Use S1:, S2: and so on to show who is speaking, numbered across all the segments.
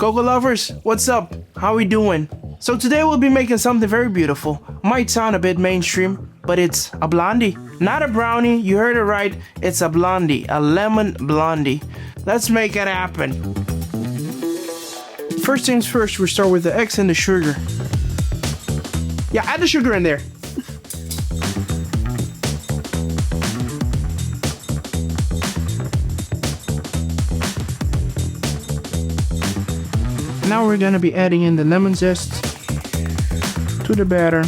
S1: Cocoa lovers, what's up? How we doing? So today we'll be making something very beautiful. Might sound a bit mainstream, but it's a blondie. Not a brownie, you heard it right. It's a blondie, a lemon blondie. Let's make it happen. First things first, we start with the eggs and the sugar. Yeah, add the sugar in there. Now we're gonna be adding in the lemon zest to the batter.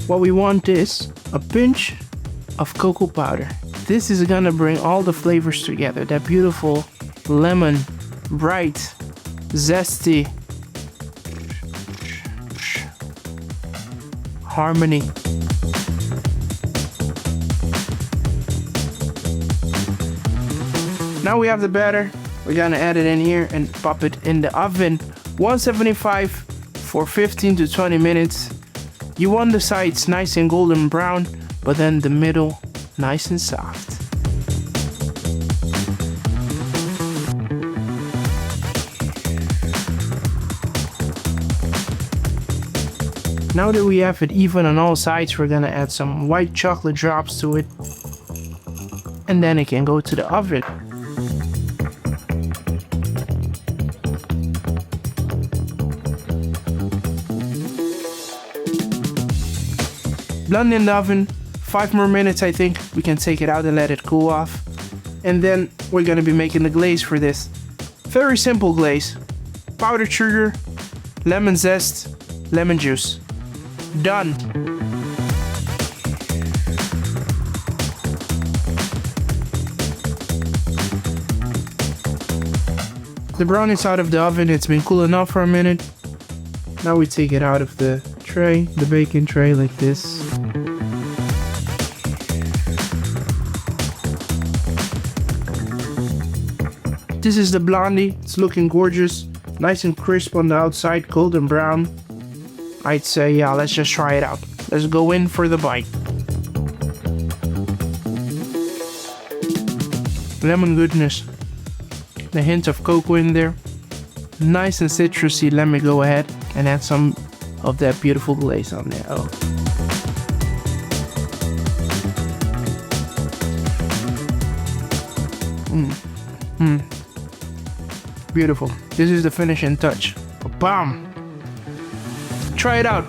S1: What we want is a pinch of cocoa powder. This is gonna bring all the flavors together. That beautiful lemon, bright, zesty harmony. Now we have the batter. We're gonna add it in here and pop it in the oven. 175 for 15 to 20 minutes. You want the sides nice and golden brown, but then the middle nice and soft. Now that we have it even on all sides, we're gonna add some white chocolate drops to it. And then it can go to the oven. Blend in the oven, 5 more minutes I think. We can take it out and let it cool off. And then we're gonna be making the glaze for this. Very simple glaze. Powdered sugar, lemon zest, lemon juice. Done. The brownie's out of the oven, it's been cool enough for a minute. Now we take it out of the tray, the baking tray like this. This is the blondie, it's looking gorgeous, nice and crisp on the outside, golden brown. I'd say, yeah, let's just try it out. Let's go in for the bite. Lemon goodness, the hint of cocoa in there, nice and citrusy. Let me go ahead and add some of that beautiful glaze on there. Oh. Beautiful. This is the finishing touch. Bam! Try it out.